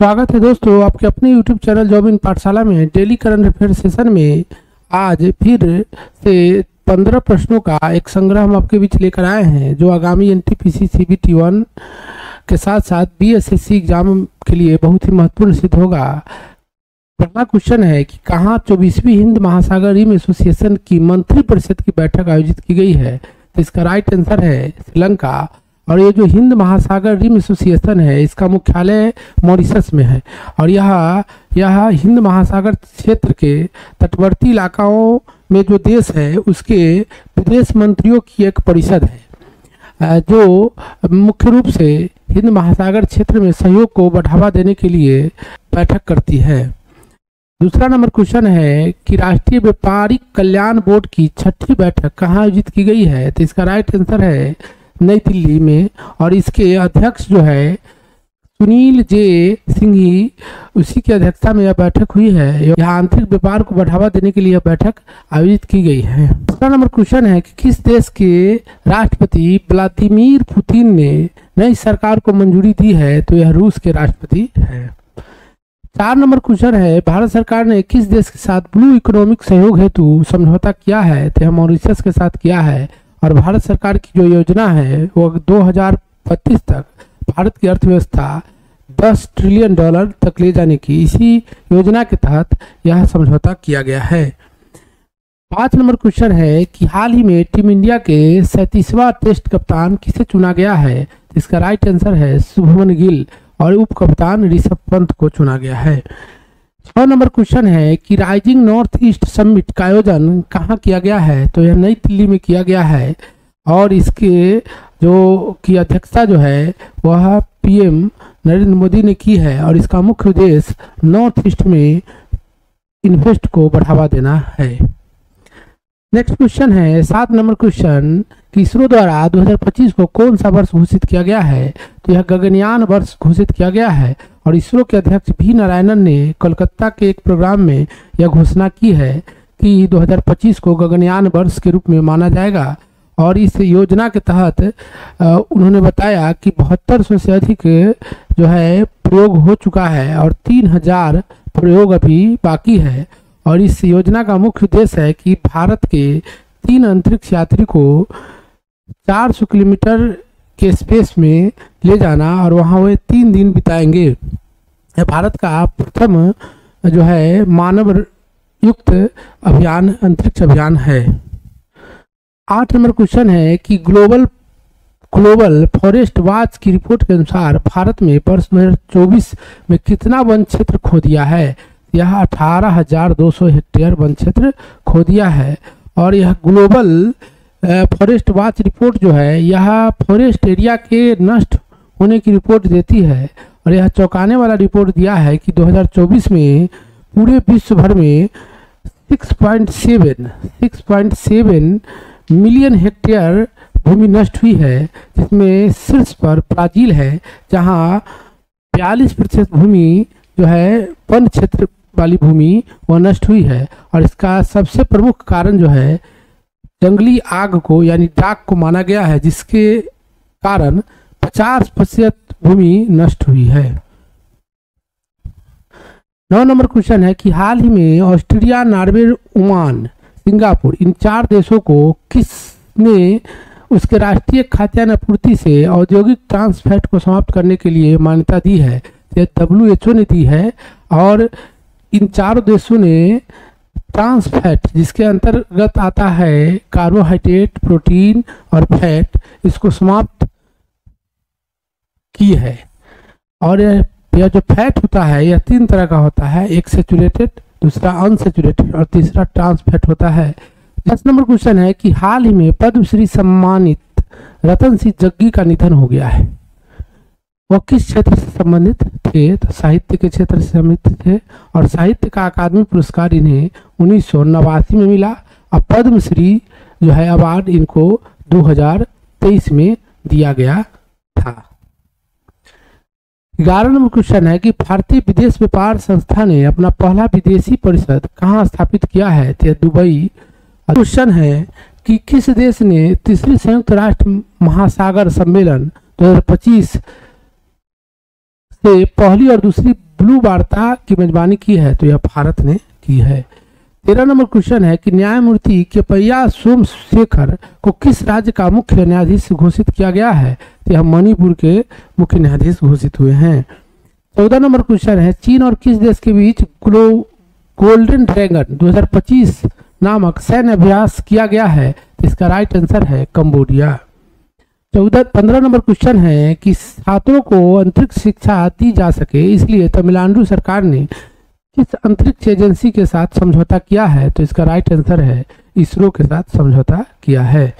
स्वागत है दोस्तों आपके अपने YouTube चैनल जॉब इन पाठशाला में डेली करंट अफेयर सेशन में। आज फिर से 15 प्रश्नों का एक संग्रह हम आपके बीच लेकर आए हैं जो आगामी एनटीपीसी CBT 1 के साथ साथ BSSC एग्जाम के लिए बहुत ही महत्वपूर्ण सिद्ध होगा। पहला क्वेश्चन है कि कहाँ 24वीं हिंद महासागर रिम एसोसिएशन की मंत्री परिषद की बैठक आयोजित की गई है। तो इसका राइट आंसर है श्रीलंका। और ये जो हिंद महासागर रिम एसोसिएशन है इसका मुख्यालय मॉरिशस में है और यह हिंद महासागर क्षेत्र के तटवर्ती इलाकाओं में जो देश है उसके विदेश मंत्रियों की एक परिषद है जो मुख्य रूप से हिंद महासागर क्षेत्र में सहयोग को बढ़ावा देने के लिए बैठक करती है। दूसरा नंबर क्वेश्चन है कि राष्ट्रीय व्यापारिक कल्याण बोर्ड की 6ठी बैठक कहाँ आयोजित की गई है। तो इसका राइट आंसर है नई दिल्ली में और इसके अध्यक्ष जो है सुनील जे सिंघी, उसी की अध्यक्षता में यह बैठक हुई है। यहाँ आंतरिक व्यापार को बढ़ावा देने के लिए यह बैठक आयोजित की गई है। दूसरा नंबर क्वेश्चन है कि किस देश के राष्ट्रपति व्लादिमीर पुतिन ने नई सरकार को मंजूरी दी है। तो यह रूस के राष्ट्रपति है। 4 नंबर क्वेश्चन है भारत सरकार ने किस देश के साथ ब्लू इकोनॉमिक सहयोग हेतु समझौता किया है। तो यह मॉरिशस के साथ किया है और भारत सरकार की जो योजना है वो 2025 तक भारत की अर्थव्यवस्था $10 ट्रिलियन तक ले जाने की इसी योजना के तहत यह समझौता किया गया है। 5 नंबर क्वेश्चन है कि हाल ही में टीम इंडिया के 37वां टेस्ट कप्तान किसे चुना गया है। इसका राइट आंसर है शुभमन गिल और उप कप्तान ऋषभ पंत को चुना गया है। 6 नंबर क्वेश्चन है कि राइजिंग नॉर्थ ईस्ट समिट का आयोजन कहाँ किया गया है। तो यह नई दिल्ली में किया गया है और इसके जो की अध्यक्षता जो है वह PM नरेंद्र मोदी ने की है और इसका मुख्य उद्देश्य नॉर्थ ईस्ट में इन्वेस्ट को बढ़ावा देना है। नेक्स्ट क्वेश्चन है 7 नंबर क्वेश्चन कि इसरो द्वारा 2025 को कौन सा वर्ष घोषित किया गया है। तो यह गगनयान वर्ष घोषित किया गया है और इसरो के अध्यक्ष V नारायणन ने कोलकाता के एक प्रोग्राम में यह घोषणा की है कि 2025 को गगनयान वर्ष के रूप में माना जाएगा। और इस योजना के तहत उन्होंने बताया कि 7200 से अधिक जो है प्रयोग हो चुका है और 3000 प्रयोग अभी बाकी है। और इस योजना का मुख्य उद्देश्य है कि भारत के 3 अंतरिक्ष यात्री को 400 किलोमीटर के स्पेस में ले जाना और वहाँ वे 3 दिन बिताएंगे। यह भारत का प्रथम जो है मानव युक्त अभियान अंतरिक्ष अभियान है। 8 नंबर क्वेश्चन है कि ग्लोबल फॉरेस्ट वॉच की रिपोर्ट के अनुसार भारत में वर्ष 2024 में कितना वन क्षेत्र खो दिया है। यह 18,200 हेक्टेयर वन क्षेत्र खो दिया है। और यह ग्लोबल फॉरेस्ट वॉच रिपोर्ट जो है यह फॉरेस्ट एरिया के नष्ट होने की रिपोर्ट देती है और यह चौंकाने वाला रिपोर्ट दिया है कि 2024 में पूरे विश्व भर में 6.7 मिलियन हेक्टेयर भूमि नष्ट हुई है, जिसमें शीर्ष पर ब्राजील है जहां 42% भूमि जो है वन क्षेत्र वाली भूमि वह नष्ट हुई है। और इसका सबसे प्रमुख कारण जो है जंगली आग को यानी डाक को माना गया है, जिसके कारण 50% भूमि नष्ट हुई है। 9 नंबर क्वेश्चन है कि हाल ही में ऑस्ट्रेलिया, नॉर्वे, ओमान, सिंगापुर इन 4 देशों को किसने उसके राष्ट्रीय खाद्यान्न आपूर्ति से औद्योगिक ट्रांस फैट को समाप्त करने के लिए मान्यता दी है। यह WHO ने दी है और इन 4 देशों ने ट्रांस फैट जिसके अंतर्गत आता है कार्बोहाइड्रेट, प्रोटीन और फैट, इसको समाप्त की है। और यह जो फैट होता है यह 3 तरह का होता है, एक सैचुरेटेड, दूसरा अनसैचुरेटेड और तीसरा ट्रांस फैट होता है। 10 नंबर क्वेश्चन है कि हाल ही में पद्मश्री सम्मानित रतन सिंह जग्गी का निधन हो गया है। वह किस क्षेत्र से संबंधित थे। तो साहित्य के क्षेत्र से संबंधित थे और साहित्य का अकादमी पुरस्कार इन्हें 1989 में मिला और पद्मश्री जो है अवार्ड इनको 2023 में दिया गया था। 11 नंबर क्वेश्चन है कि भारतीय विदेश व्यापार संस्था ने अपना पहला विदेशी परिषद कहाँ स्थापित किया है। तो दुबई। क्वेश्चन है कि किस देश ने तीसरी संयुक्त राष्ट्र महासागर सम्मेलन 2025 से पहली और दूसरी ब्लू वार्ता की मेजबानी की है? तो यह भारत ने की है। 13 नंबर क्वेश्चन है कि न्यायमूर्ति केपैया सोमशेखर को किस राज्य का मुख्य न्यायाधीश घोषित किया गया है? तो यह मणिपुर के मुख्य न्यायाधीश घोषित हुए हैं। 14 नंबर क्वेश्चन है चीन और किस देश के बीच गोल्डन ड्रैगन 2025 नामक सैन्य अभ्यास किया गया है? तो इसका राइट आंसर है कंबोडिया। 15 नंबर क्वेश्चन है कि छात्रों को अंतरिक्ष शिक्षा दी जा सके इसलिए तमिलनाडु सरकार ने किस अंतरिक्ष एजेंसी के साथ समझौता किया है? तो इसका राइट आंसर है इसरो के साथ समझौता किया है।